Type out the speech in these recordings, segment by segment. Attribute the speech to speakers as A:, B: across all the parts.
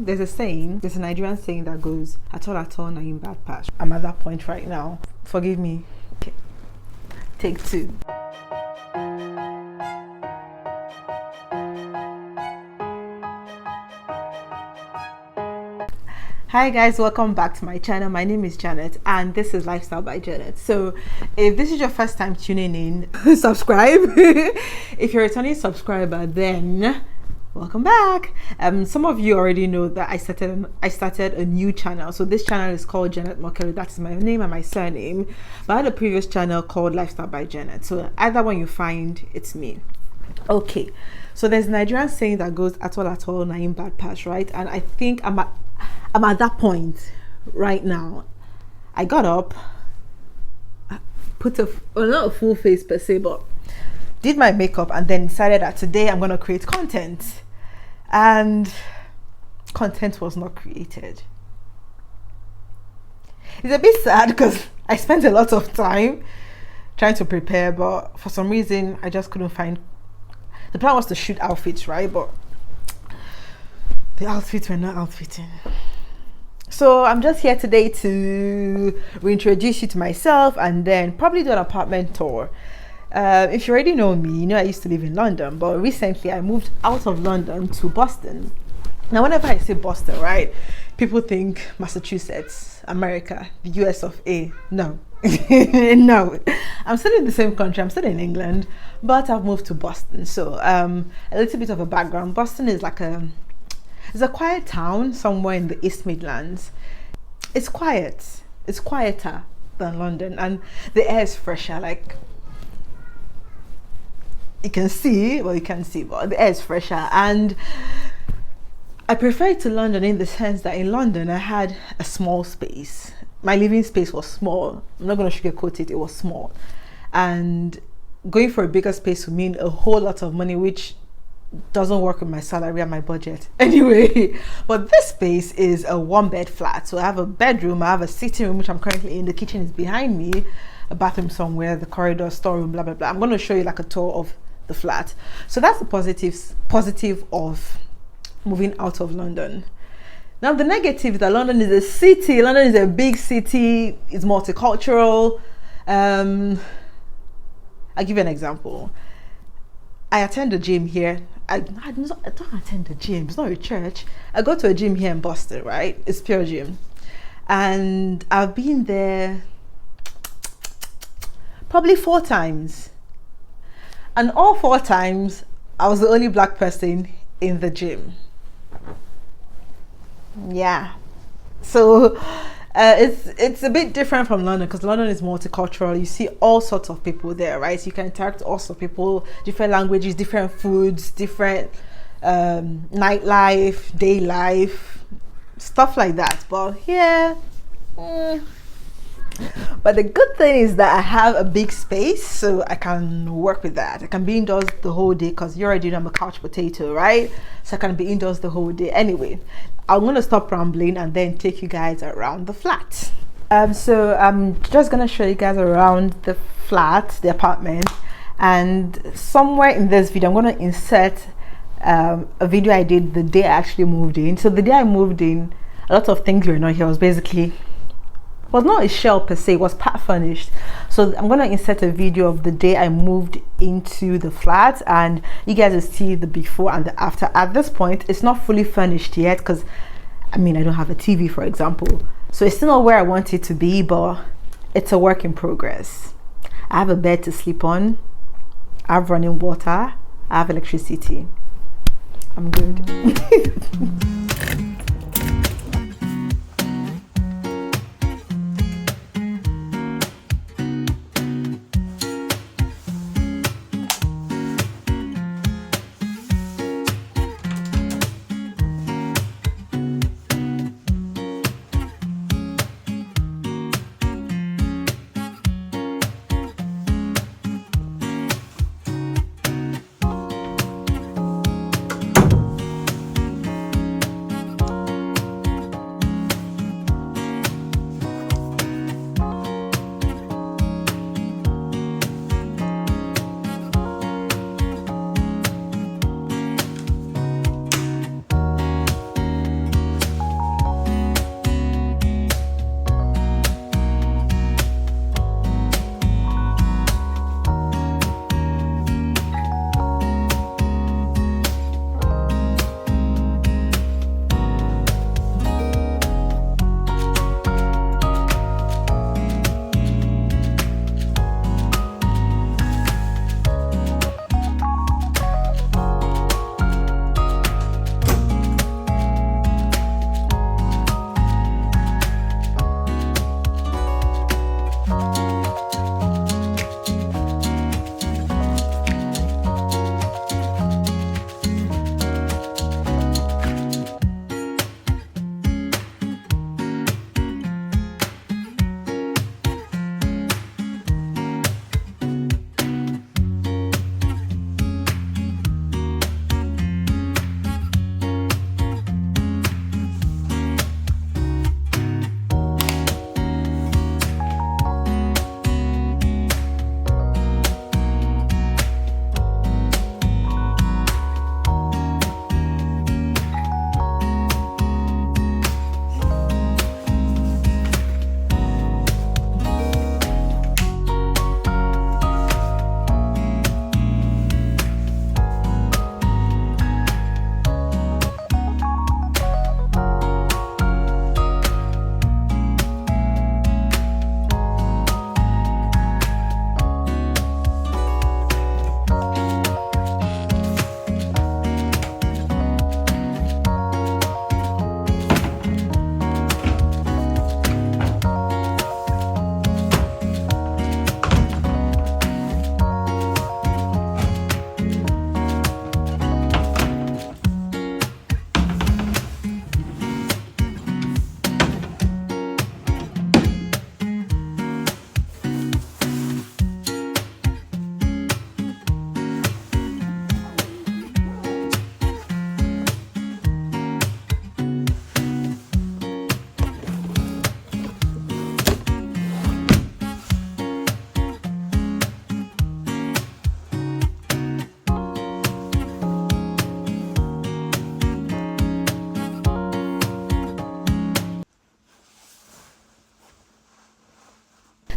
A: There's a Nigerian saying that goes, at all, na in bad patch. I'm at that point right now. Forgive me. Okay. Take two. Hi guys, welcome back to my channel. My name is Janet and this is Lifestyle by Janet. So if this is your first time tuning in, subscribe. If you're a returning subscriber, then welcome back. Some of you already know that I started a new channel. So this channel is called Janet Mokelu. That's my name and my surname. But I had a previous channel called Lifestyle by Janet. So either one you find, it's me. Okay, so there's a Nigerian saying that goes at all, na in bad patch, right? And I think I'm at that point right now. I got up, put not a full face per se, but did my makeup and then decided that today I'm going to create content, and content was not created. It's a bit sad because I spent a lot of time trying to prepare, but for some reason I just couldn't find. The plan was to shoot outfits, right? But the outfits were not outfitting. So I'm just here today to reintroduce you to myself and then probably do an apartment tour. If you already know me, you know I used to live in London, but recently I moved out of London to Boston. Now whenever I say Boston, right, people think Massachusetts, America, the US of A. No. No, I'm still in the same country. I'm still in England, but I've moved to Boston. So a little bit of a background. Boston is like it's a quiet town somewhere in the East Midlands. It's quiet. It's quieter than London, and the air is fresher. Like you can see, well, you can see, but the air is fresher. And I prefer it to London in the sense that in London I had a small space. My living space was small. I'm not going to sugarcoat it. It was small, and going for a bigger space would mean a whole lot of money, which doesn't work with my salary and my budget anyway. But this space is a one-bed flat, so I have a bedroom, I have a sitting room, which I'm currently in. The kitchen is behind me, a bathroom somewhere, the corridor, storeroom, blah blah blah. I'm going to show you like a tour of the flat. So that's the positive of moving out of London. Now the negative is that London is a city. London is a big city. It's multicultural. I'll give you an example. I attend a gym here. I don't attend a gym. It's not a church. I go to a gym here in Boston, right? It's Pure Gym. And I've been there probably 4 times. And all 4 times, I was the only black person in the gym. Yeah, so it's a bit different from London because London is multicultural. You see all sorts of people there, right? You can interact with all sorts of people, different languages, different foods, different nightlife, day life, stuff like that. But yeah, but the good thing is that I have a big space, so I can work with that. I can be indoors the whole day because you already know I'm a couch potato, right? So I can be indoors the whole day. Anyway, I'm going to stop rambling and then take you guys around the flat. So I'm just going to show you guys around the flat, the apartment, and somewhere in this video I'm going to insert a video I did the day I actually moved in. So the day I moved in, a lot of things were not here. Was not a shell per se, it was part furnished. So I'm gonna insert a video of the day I moved into the flat, and you guys will see the before and the after. At this point, it's not fully furnished yet because I don't have a TV, for example, so it's still not where I want it to be, but it's a work in progress. I have a bed to sleep on, I have running water, I have electricity. I'm good.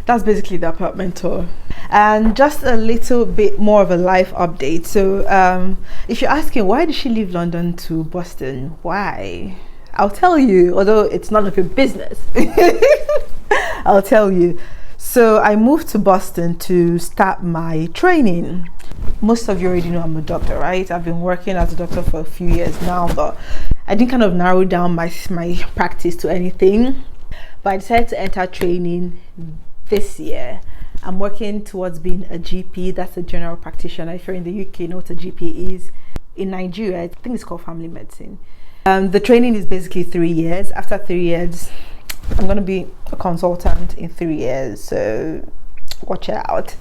A: that's basically the apartment tour. And just a little bit more of a life update. So if you're asking why did she leave London to Boston, why, I'll tell you, although it's none of your business. I'll tell you. So I moved to Boston to start my training. Most of you already know I'm a doctor, right? I've been working as a doctor for a few years now, but I didn't kind of narrow down my practice to anything. But I decided to enter training this year. I'm working towards being a GP. That's a general practitioner. If you're in the UK, you know what a GP is. In Nigeria, I think it's called family medicine. The training is basically 3 years. After 3 years, I'm going to be a consultant in 3 years. So watch out.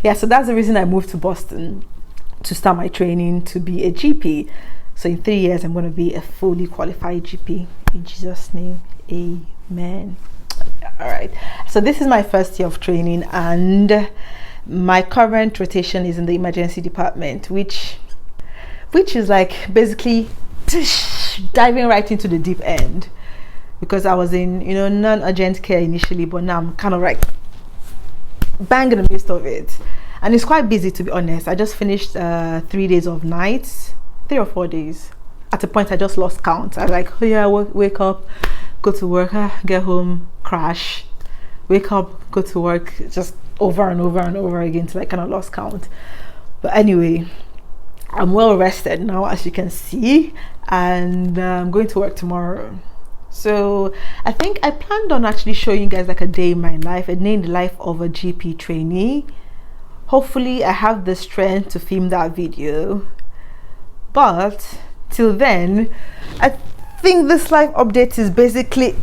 A: Yeah, so that's the reason I moved to Boston, to start my training to be a GP. So in 3 years, I'm going to be a fully qualified GP. In Jesus' name, amen. All right, so this is my first year of training, and my current rotation is in the emergency department, which is like basically diving right into the deep end, because I was in, you know, non-urgent care initially, but now I'm kind of like bang in the midst of it, and it's quite busy, to be honest. I just finished 3 days of nights, 3 or 4 days. At a point I just lost count. I was like, oh yeah, wake up, go to work, get home, crash, wake up, go to work, just over and over and over again till I kind of lost count. But anyway, I'm well rested now, as you can see, and I'm going to work tomorrow. So I think I planned on actually showing you guys like a day in my life, a day in the life of a GP trainee. Hopefully I have the strength to film that video, but till then, I think this life update is basically,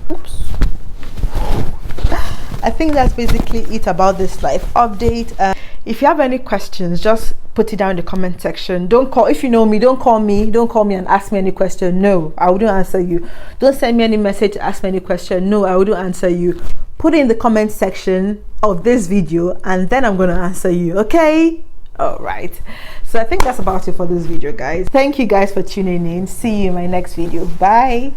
A: I think that's basically it about this life update. If you have any questions, just put it down in the comment section. Don't call, if you know me, don't call me and ask me any question. No, I wouldn't answer you. Don't send me any message to ask me any question. No, I wouldn't answer you. Put it in the comment section of this video, and then I'm going to answer you, okay? All right, so I think that's about it for this video, guys. Thank you guys for tuning in. See you in my next video. Bye.